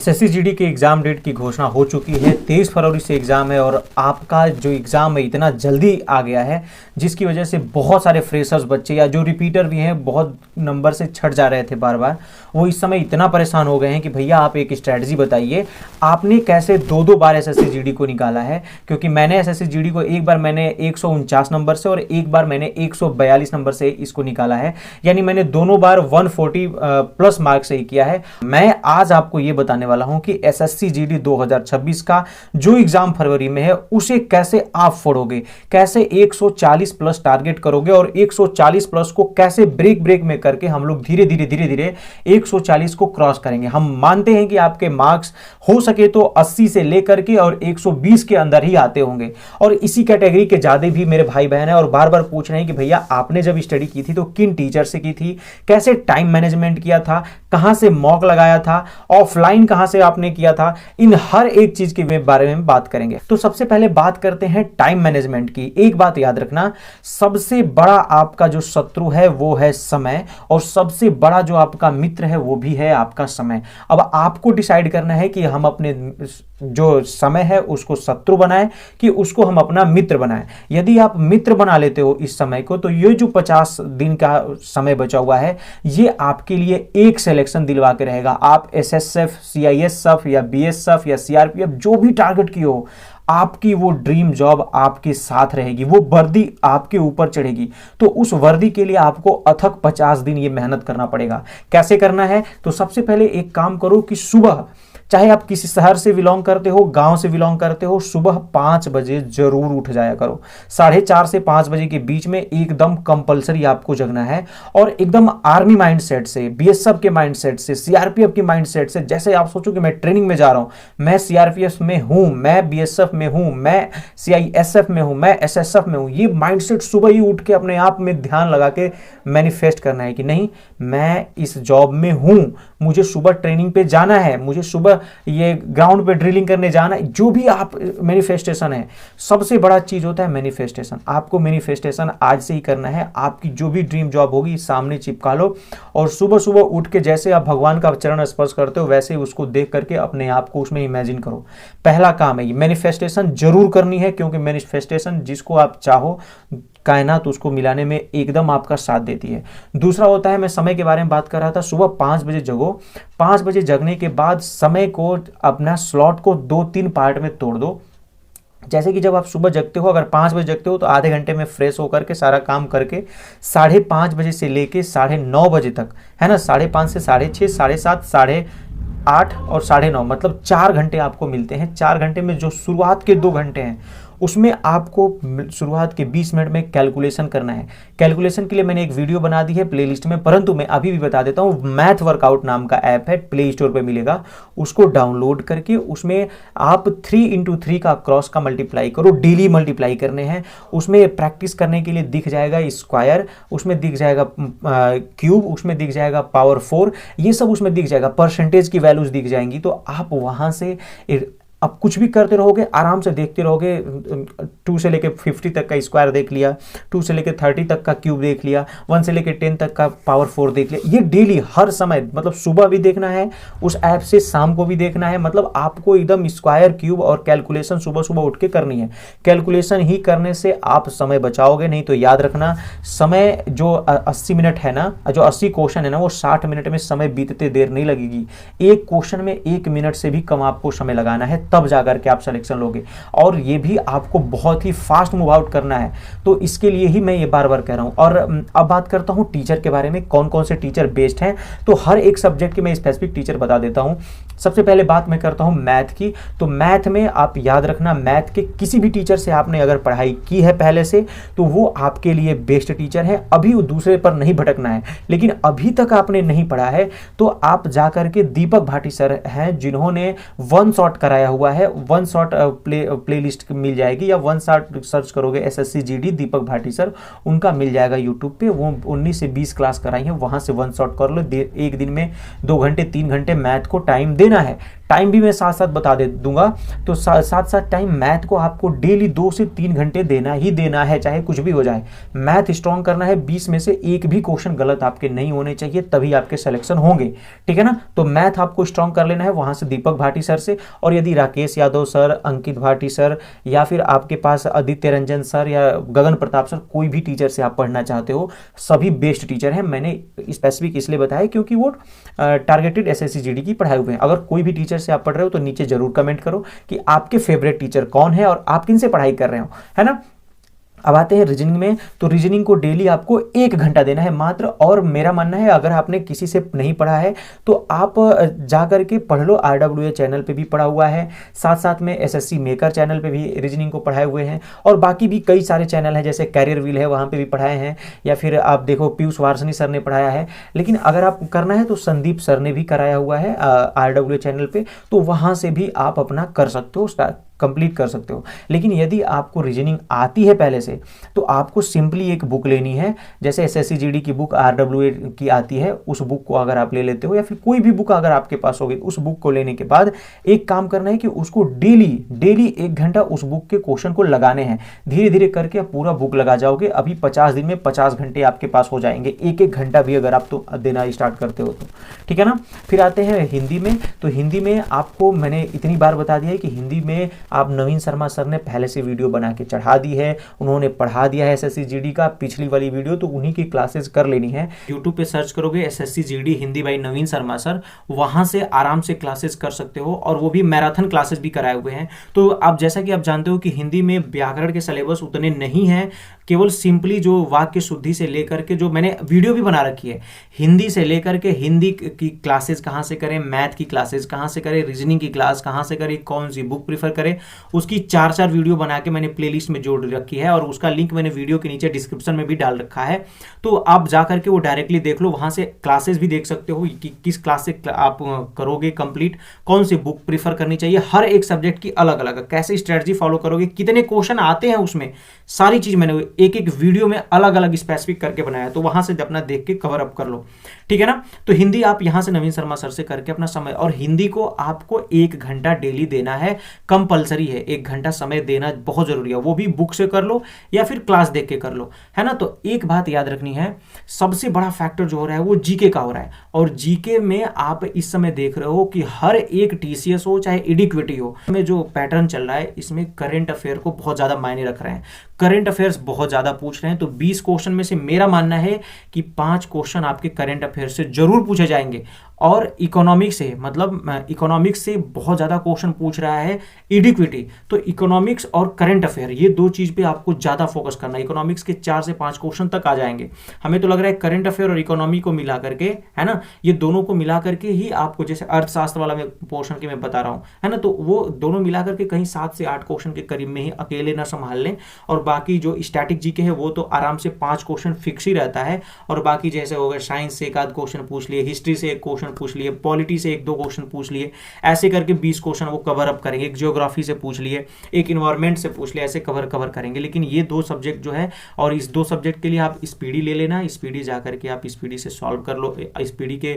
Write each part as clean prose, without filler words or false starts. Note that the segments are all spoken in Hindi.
एसएससी के एग्ज़ाम डेट की घोषणा हो चुकी है। 23 फरवरी से एग्ज़ाम है और आपका जो एग्ज़ाम है इतना जल्दी आ गया है जिसकी वजह से बहुत सारे फ्रेशर्स बच्चे या जो रिपीटर भी हैं बहुत नंबर से छट जा रहे थे बार बार, वो इस समय इतना परेशान हो गए हैं कि भैया आप एक स्ट्रैटेजी बताइए, आपने कैसे दो बार एसएससी को निकाला है। क्योंकि मैंने एसएससी को एक बार मैंने 149 नंबर से और एक बार मैंने 142 नंबर से इसको निकाला है, यानी मैंने दोनों बार 140 प्लस मार्क्स से ही किया है। मैं आज आपको ये बताने वाला हूं कि एसएससी 2026 का जो एग्जाम फरवरी में है उसे कैसे आप फोड़ोगे, कैसे 140 प्लस टारगेट करोगे और 140 प्लस को कैसे ब्रेक में करके हम लोग धीरे धीरे 140 को क्रॉस करेंगे। हम मानते हैं कि आपके मार्क्स हो सके तो 80 से लेकर के और 120 के अंदर ही आते होंगे और इसी कैटेगरी के ज्यादा भी मेरे भाई बहन है और बार बार पूछ रहे हैं कि भैया आपने जब स्टडी की थी तो किन टीचर से की थी, कैसे टाइम मैनेजमेंट किया था, कहां से मॉक लगाया था, ऑफलाइन कहां से आपने किया था। इन हर एक चीज के बारे में बात करेंगे। तो सबसे पहले बात करते हैं टाइम मैनेजमेंट की। एक बात याद रखना, सबसे बड़ा आपका जो शत्रु है वो है समय और सबसे बड़ा जो आपका मित्र है वो भी है आपका समय। अब आपको डिसाइड करना है कि हम अपने जो समय है उसको शत्रु बनाएं कि उसको हम अपना मित्र बनाएं। यदि आप मित्र बना लेते हो इस समय को तो ये जो 50 दिन का समय बचा हुआ है ये आपके लिए एक सिलेक्शन दिलवा के रहेगा। आप एसएसएफ, सीआईएसएफ या बीएसएफ या सीआरपीएफ जो भी टारगेट की हो, आपकी वो ड्रीम जॉब आपके साथ रहेगी, वो वर्दी आपके ऊपर चढ़ेगी। तो उस वर्दी के लिए आपको अथक 50 दिन ये मेहनत करना पड़ेगा। कैसे करना है? तो सबसे पहले एक काम करो कि सुबह, चाहे आप किसी शहर से बिलोंग करते हो, गांव से बिलोंग करते हो, सुबह 5 बजे जरूर उठ जाया करो। 4:30 से 5 बजे के बीच में एकदम कंपलसरी आपको जगना है और एकदम आर्मी माइंडसेट से, बीएसएफ के माइंडसेट से, सीआरपीएफ के माइंडसेट से, जैसे आप सोचो कि मैं ट्रेनिंग में जा रहा हूं, मैं सीआरपीएफ में हूं, मैं बीएसएफ में हूं, मैं सीआईएसएफ में हूं, मैं एसएसएफ में हूं। ये माइंडसेट सुबह ही उठ के अपने आप में ध्यान लगा के मैनिफेस्ट करना है कि नहीं, मैं इस जॉब में हूं, मुझे सुबह ट्रेनिंग पे जाना है, मुझे सुबह ये ग्राउंड पे ड्रिलिंग करने जाना है। जो भी आप मैनिफेस्टेशन है, सबसे बड़ा चीज होता है मैनिफेस्टेशन। आपको मैनिफेस्टेशन आज से ही करना है। आपकी जो भी ड्रीम जॉब होगी सामने चिपका लो और सुबह सुबह उठ के जैसे आप भगवान का चरण स्पर्श करते हो वैसे ही उसको देख करके अपने आप को उसमें इमेजिन करो। पहला काम है ये, मैनिफेस्टेशन जरूर करनी है क्योंकि मैनिफेस्टेशन जिसको आप चाहो कायनात उसको मिलाने में एकदम आपका साथ देती है। दूसरा होता है, मैं समय के बारे में बात कर रहा था, सुबह 5 बजे जगो। 5 बजे जगने के बाद समय को, अपना स्लॉट को 2-3 पार्ट में तोड़ दो। जैसे कि जब आप सुबह जगते हो, अगर 5 बजे जगते हो तो आधे घंटे में फ्रेश होकर के सारा काम करके 5:30 बजे से लेके 9:30 बजे तक, है ना, 5:30 से 6:30, 7:30, 8:30 और 9:30, मतलब 4 घंटे आपको मिलते हैं। 4 घंटे में जो शुरुआत के 2 घंटे हैं उसमें आपको शुरुआत के 20 मिनट में कैलकुलेशन करना है। कैलकुलेशन के लिए मैंने एक वीडियो बना दी है प्लेलिस्ट में, परंतु मैं अभी भी बता देता हूँ, मैथ वर्कआउट नाम का ऐप है, प्ले स्टोर पे मिलेगा, उसको डाउनलोड करके उसमें आप 3x3 का क्रॉस का मल्टीप्लाई करो। डेली मल्टीप्लाई करने हैं। उसमें प्रैक्टिस करने के लिए दिख जाएगा स्क्वायर, उसमें दिख जाएगा क्यूब, उसमें दिख जाएगा पावर 4, ये सब उसमें दिख जाएगा, परसेंटेज की वैल्यूज दिख जाएंगी। तो आप वहां से अब कुछ भी करते रहोगे, आराम से देखते रहोगे। 2 से लेके 50 तक का स्क्वायर देख लिया, 2 से लेके 30 तक का क्यूब देख लिया, 1 से लेके 10 तक का पावर 4 देख लिया। ये डेली हर समय, मतलब सुबह भी देखना है उस ऐप से, शाम को भी देखना है। मतलब आपको एकदम स्क्वायर, क्यूब और कैलकुलेशन सुबह सुबह उठ के करनी है। कैलकुलेशन ही करने से आप समय बचाओगे। नहीं तो याद रखना, समय जो 80 मिनट है ना, जो 80 क्वेश्चन है ना, वो 60 मिनट में समय बीतते देर नहीं लगेगी। एक क्वेश्चन में 1 मिनट से भी कम आपको समय लगाना है, तब जाकर के आप सिलेक्शन लोगे। और ये भी आपको बहुत ही फास्ट मूव आउट करना है, तो इसके लिए ही मैं ये बार बार कह रहा हूं। और अब बात करता हूं टीचर के बारे में, कौन कौन से टीचर बेस्ट हैं। तो हर एक सब्जेक्ट के मैं स्पेसिफिक टीचर बता देता हूं। सबसे पहले बात मैं करता हूं मैथ की। तो मैथ में आप याद रखना, मैथ के किसी भी टीचर से आपने अगर पढ़ाई की है पहले से तो वो आपके लिए बेस्ट टीचर है। अभी वो दूसरे पर नहीं भटकना है, लेकिन अभी तक आपने नहीं पढ़ा है तो आप जाकर के दीपक भाटी सर हैं जिन्होंने वन शॉट कराया हुआ है, वन शॉट प्लेलिस्ट मिल जाएगी, या वन शॉट सर्च करोगे एसएससी जीडी दीपक भाटी सर, उनका मिल जाएगा यूट्यूब पे। वो 19 से 20 क्लास कराई है, वहां से वन शॉट कर लो। एक दिन में 2 घंटे 3 घंटे मैथ को टाइम देना है। टाइम भी मैं साथ साथ बता दे दूंगा। तो साथ साथ टाइम मैथ को आपको डेली 2 से 3 घंटे देना ही देना है, चाहे कुछ भी हो जाए। मैथ स्ट्रॉन्ग करना है, 20 में से एक भी क्वेश्चन गलत आपके नहीं होने चाहिए, तभी आपके सिलेक्शन होंगे, ठीक है ना। तो मैथ आपको स्ट्रॉन्ग कर लेना है वहां से दीपक भाटी सर से। और यदि राकेश यादव सर, अंकित भाटी सर, या फिर आपके पास आदित्य रंजन सर या गगन प्रताप सर, कोई भी टीचर से आप पढ़ना चाहते हो, सभी बेस्ट टीचर हैं। मैंने स्पेसिफिक इसलिए बताया क्योंकि वो टारगेटेड एसएससी जीडी की पढ़ाए हुए हैं। अगर कोई भी टीचर से आप पढ़ रहे हो तो नीचे जरूर कमेंट करो कि आपके फेवरेट टीचर कौन है और आप किन से पढ़ाई कर रहे हो, है ना। अब आते हैं रीजनिंग में। तो रीजनिंग को डेली आपको 1 घंटा देना है मात्र। और मेरा मानना है अगर आपने किसी से नहीं पढ़ा है तो आप जा करके पढ़ लो, RWA चैनल पे भी पढ़ा हुआ है, साथ साथ में SSC मेकर चैनल पे भी रीजनिंग को पढ़ाए हुए हैं, और बाकी भी कई सारे चैनल हैं जैसे कैरियर व्हील है, वहाँ पे भी पढ़ाए हैं, या फिर आप देखो पीयूष वार्षणी सर ने पढ़ाया है। लेकिन अगर आप करना है तो संदीप सर ने भी कराया हुआ है RWA चैनल पे, तो वहाँ से भी आप अपना कर सकते हो, कंप्लीट कर सकते हो। लेकिन यदि आपको रीजनिंग आती है पहले से तो आपको सिंपली एक बुक लेनी है, जैसे SSC GD की बुक RWA की आती है, उस बुक को अगर आप ले लेते हो, या फिर कोई भी बुक अगर आपके पास होगी, उस बुक को लेने के बाद एक काम करना है कि उसको डेली 1 घंटा उस बुक के क्वेश्चन को लगाने हैं। धीरे धीरे करके आप पूरा बुक लगा जाओगे। अभी 50 दिन में 50 घंटे आपके पास हो जाएंगे, एक घंटा भी अगर आप तो देना स्टार्ट करते हो तो, ठीक है ना। फिर आते हैं हिंदी में। तो हिंदी में आपको मैंने इतनी बार बता दिया है कि हिंदी में आप नवीन शर्मा सर ने पहले से वीडियो बना के चढ़ा दी है, उन्होंने पढ़ा दिया है SSC GD का पिछली वाली वीडियो, तो उन्हीं की क्लासेस कर लेनी है। YouTube पे सर्च करोगे SSC GD Hindi by Naveen Sharma sir, वहां से आराम से क्लासेस कर सकते हो, और वो भी मैराथन क्लासेस भी कराए हुए हैं। तो आप जैसा कि आप जानते हो कि हिंदी में व्याकरण के सिलेबस उतने नहीं है, केवल सिंपली जो वाक्य शुद्धि से लेकर के, जो मैंने वीडियो भी बना रखी है, हिंदी से लेकर के हिंदी की क्लासेस कहाँ से करें, मैथ की क्लासेस कहाँ से करें, रीजनिंग की क्लास कहाँ से करें, कौन सी बुक प्रीफर करें, उसकी 4 वीडियो बना के मैंने प्लेलिस्ट में जोड़ रखी है, और उसका लिंक मैंने वीडियो के नीचे डिस्क्रिप्शन में भी डाल रखा है। तो आप जा करके वो डायरेक्टली देख लो, वहां से क्लासेस भी देख सकते हो कि किस क्लास से आप करोगे कंप्लीट, कौन सी बुक प्रीफर करनी चाहिए, हर एक सब्जेक्ट की अलग अलग, कैसे स्ट्रेटजी फॉलो करोगे, कितने क्वेश्चन आते हैं उसमें, सारी चीज मैंने एक एक वीडियो में अलग अलग स्पेसिफिक करके बनाया है। तो वहां से अपना देख के कवर अप कर लो, ठीक है ना। तो हिंदी आप यहां से नवीन शर्मा सर से करके अपना समय, और हिंदी को आपको 1 घंटा डेली देना है, कंपलसरी है। 1 घंटा समय देना बहुत जरूरी है, वो भी बुक से कर लो या फिर क्लास देख के कर लो, है ना। तो एक बात याद रखनी है, सबसे बड़ा फैक्टर जो हो रहा है वो जीके का हो रहा है, और जीके में आप इस समय देख रहे हो कि हर एक TCS हो चाहे एडिक्विटी हो, में जो पैटर्न चल रहा है इसमें करंट अफेयर को बहुत ज्यादा मायने रख रहे हैं, करंट अफेयर्स बहुत ज्यादा पूछ रहे हैं। तो 20 क्वेश्चन में से मेरा मानना है कि 5 क्वेश्चन आपके करंट अफेयर से जरूर पूछे जाएंगे, और इकोनॉमिक्स से, मतलब इकोनॉमिक्स से बहुत ज्यादा क्वेश्चन पूछ रहा है एडिक्विटी। तो इकोनॉमिक्स और करंट अफेयर, ये दो चीज पे आपको ज्यादा फोकस करना है। इकोनॉमिक्स के 4 से 5 क्वेश्चन तक आ जाएंगे। हमें तो लग रहा है करंट अफेयर और इकोनॉमी को मिला करके, है ना, ये दोनों को मिला करके ही आपको, जैसे अर्थशास्त्र वाला पोर्शन के मैं बता रहा हूं, है ना, तो वो दोनों मिला करके कहीं 7 से 8 क्वेश्चन के करीब में ही अकेले ना संभाल लें। और बाकी जो स्टैटिक जीके है वो तो आराम से 5 क्वेश्चन फिक्स ही रहता है, और बाकी जैसे हो गया साइंस से 1 आध क्वेश्चन पूछ लिए, हिस्ट्री से 1 क्वेश्चन पूछ लिए, पॉलिटी से 1-2 क्वेश्चन पूछ लिए, ऐसे करके 20 क्वेश्चन वो कवर अप करेंगे। एक ज्योग्राफी से पूछ लिए, एक इन्वायरमेंट से पूछ लिया, ऐसे कवर करेंगे। लेकिन ये 2 सब्जेक्ट जो है, और इस 2 सब्जेक्ट के लिए आप स्पीडी ले लेना, स्पीडी जा करके आप स्पीडी से सॉल्व कर लो, स्पीडी के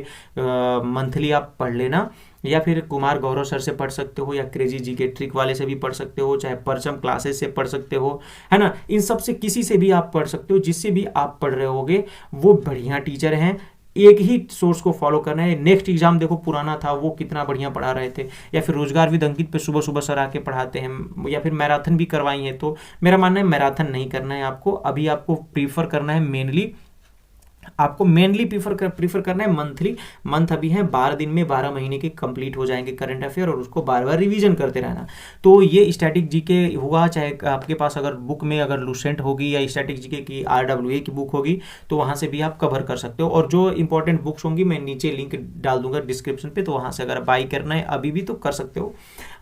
मंथली आप पढ़ लेना, या फिर कुमार गौरव सर से पढ़ सकते हो, या क्रेजी जी के ट्रिक वाले से भी पढ़ सकते हो, चाहे परचम क्लासेस से पढ़ सकते हो, है ना। इन सब से किसी से भी आप पढ़ सकते हो, जिससे भी आप पढ़ रहे होगे वो बढ़िया टीचर हैं। एक ही सोर्स को फॉलो करना है। नेक्स्ट एग्जाम देखो पुराना था, वो कितना बढ़िया पढ़ा रहे थे, या फिर रोजगार विद अंकित पे सुबह सुबह सर आके पढ़ाते हैं, या फिर मैराथन भी करवाई है। तो मेरा मानना है मैराथन नहीं करना है आपको, अभी आपको प्रीफर करना है मेनली प्रीफर करना है मंथ अभी है 12 दिन में 12 महीने के कंप्लीट हो जाएंगे करंट अफेयर, और उसको बार बार रिवीजन करते रहना। तो ये स्टैटिक जीके हुआ, चाहे आपके पास अगर बुक में अगर लुसेंट होगी या स्टैटिक जीके की RWA की बुक होगी, तो वहां से भी आप कवर कर सकते हो। और जो इंपॉर्टेंट बुक्स होंगी मैं नीचे लिंक डाल दूंगा डिस्क्रिप्शन पे, तो वहां से अगर बाई करना है अभी भी तो कर सकते हो।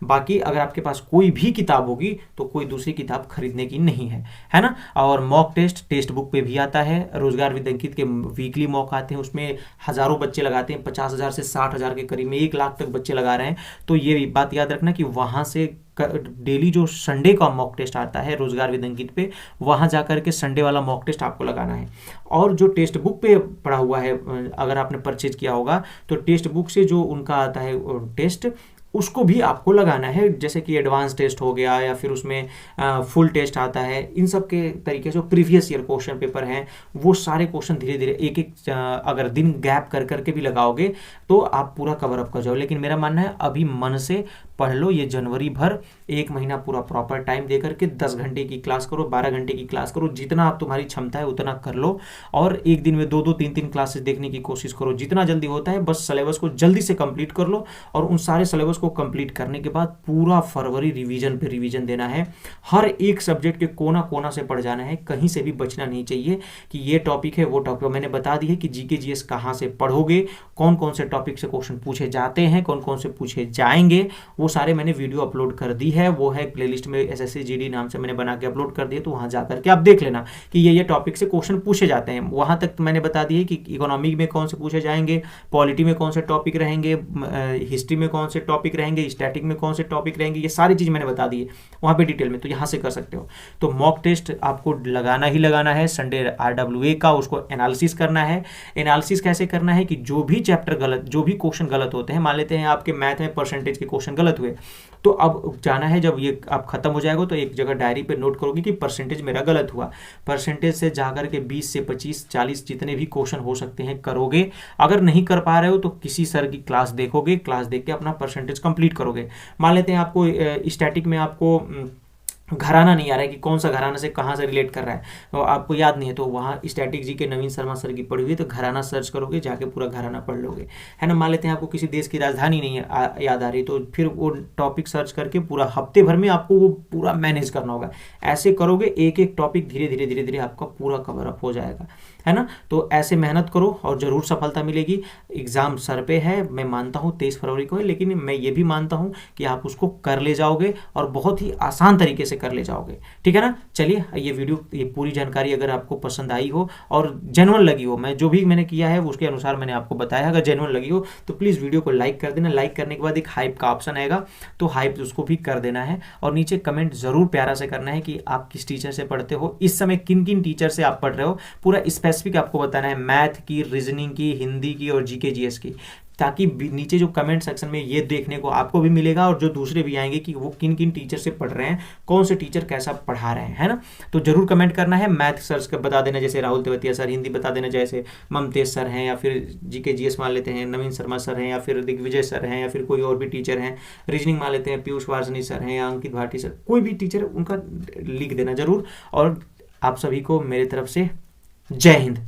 बाकी अगर आपके पास कोई भी किताब होगी तो कोई दूसरी किताब खरीदने की नहीं है ना। और मॉक टेस्ट बुक पे भी आता है, रोजगार विद अंकित के वीकली मॉक आते हैं, उसमें हजारों बच्चे लगाते हैं, 50,000 से 60,000 के करीब में 1 लाख तक बच्चे लगा रहे हैं। तो ये बात याद रखना कि वहां से डेली जो संडे का मॉक टेस्ट आता है रोजगार विद अंकित पे, वहां जाकर के संडे वाला मॉक टेस्ट आपको लगाना है। और जो टेस्ट बुक पे पढ़ा हुआ है, अगर आपने परचेज किया होगा, तो टेस्ट बुक से जो उनका आता है टेस्ट, उसको भी आपको लगाना है, जैसे कि एडवांस टेस्ट हो गया या फिर उसमें फुल टेस्ट आता है। इन सब के तरीके से प्रीवियस ईयर क्वेश्चन पेपर हैं वो सारे क्वेश्चन धीरे धीरे एक एक अगर दिन गैप कर करके भी लगाओगे तो आप पूरा कवर अप कर जाओ। लेकिन मेरा मानना है अभी मन से पढ़ लो, ये जनवरी भर 1 महीना पूरा प्रॉपर टाइम दे करके 10 घंटे की क्लास करो, 12 घंटे की क्लास करो, जितना आप तुम्हारी क्षमता है उतना कर लो। और एक दिन में 2-2 3-3 क्लासेस देखने की कोशिश करो, जितना जल्दी होता है। बस सिलेबस को जल्दी से कंप्लीट कर लो और उन सारे सिलेबस को कंप्लीट करने के बाद पूरा फरवरी रिवीजन पे रिवीजन देना है। हर एक सब्जेक्ट के कोना कोना से पढ़ जाना है, कहीं से भी बचना नहीं चाहिए कि ये टॉपिक है वो टॉपिक। मैंने बता दी है कि जीके जीएस कहाँ से पढ़ोगे, कौन कौन से टॉपिक से क्वेश्चन पूछे जाते हैं, कौन कौन से पूछे जाएंगे, वो सारे मैंने वीडियो अपलोड कर दी है। वो है प्लेलिस्ट में एसएससी जीडी नाम से मैंने बना के अपलोड कर दिया, तो वहां जाकर के आप देख लेना कि ये टॉपिक से क्वेश्चन पूछे जाते हैं। वहां तक मैंने बता दी है कि इकोनॉमी में कौन से पूछे जाएंगे, पॉलिटी में कौन से टॉपिक रहेंगे, हिस्ट्री में कौन से टॉपिक रहेंगे, स्टैटिक में कौन से टॉपिक रहेंगे, ये सारी चीज मैंने बता दी है वहां पे डिटेल में, तो यहां से कर सकते हो। तो मॉक टेस्ट आपको लगाना ही लगाना है संडे RWA का, उसको एनालिसिस करना है। एनालिसिस कैसे करना है कि जो भी चैप्टर गलत, जो भी क्वेश्चन गलत होते हैं, मान लेते हैं आपके मैथ में परसेंटेज के क्वेश्चन गलत हुए, तो अब जाना है, जब ये आप खत्म हो जाएगा तो एक जगह डायरी पे नोट करोगे कि परसेंटेज मेरा गलत हुआ। परसेंटेज से जाकर के 20 से 25 40 जितने भी क्वेश्चन हो सकते हैं करोगे। अगर नहीं कर पा रहे हो तो किसी सर की क्लास देखोगे, क्लास देख के अपना परसेंटेज कंप्लीट करोगे। मान लेते हैं आपको स्टैटिक में आपको घराना नहीं आ रहा है कि कौन सा घराना से कहाँ से रिलेट कर रहा है, तो आपको याद नहीं है, तो वहाँ स्टैटिक जी के नवीन शर्मा सर की पढ़ी हुई, तो घराना सर्च करोगे, जाके पूरा घराना पढ़ लोगे, है ना। मान लेते हैं आपको किसी देश की राजधानी नहीं याद आ रही, तो फिर वो टॉपिक सर्च करके पूरा हफ्ते भर में आपको वो पूरा मैनेज करना होगा। ऐसे करोगे एक एक टॉपिक धीरे धीरे धीरे धीरे आपका पूरा कवर अप हो जाएगा, है ना। तो ऐसे मेहनत करो और जरूर सफलता मिलेगी। एग्जाम सर पे है, मैं मानता हूँ 23 फरवरी को है, लेकिन मैं ये भी मानता हूँ कि आप उसको कर ले जाओगे और बहुत ही आसान तरीके से कर ले जाओगे, ठीक है ना। चलिए, ये वीडियो, ये पूरी जानकारी अगर आपको पसंद आई हो और जेन्युइन लगी हो, मैं जो भी मैंने किया है उसके अनुसार मैंने आपको बताया, अगर जेन्युइन लगी हो तो प्लीज़ वीडियो को लाइक कर देना। लाइक करने के बाद एक हाइप का ऑप्शन आएगा, तो हाइप उसको भी कर देना है। और नीचे कमेंट जरूर प्यारा से करना है कि आप किस टीचर से पढ़ते हो, इस समय किन किन टीचर से आप पढ़ रहे हो, पूरा स्पेसिफिक आपको बताना है, मैथ की, रीजनिंग की, हिंदी की और जीके जीएस की, ताकि नीचे जो कमेंट सेक्शन में ये देखने को आपको भी मिलेगा और जो दूसरे भी आएंगे कि वो किन किन टीचर से पढ़ रहे हैं, कौन से टीचर कैसा पढ़ा रहे हैं, है ना। तो जरूर कमेंट करना है। मैथ सर्च कर बता देना, जैसे राहुल तेवतिया सर, हिंदी बता देना जैसे ममतेज सर हैं, या फिर जीके जीएस मान लेते हैं नवीन शर्मा सर हैं, या फिर दिग्विजय सर हैं, या फिर कोई और भी टीचर हैं। रीजनिंग मान लेते हैं पीयूष वार्षणी सर हैं या अंकित भाटी सर, कोई भी टीचर उनका लिख देना जरूर। और आप सभी को मेरी तरफ से जय हिंद।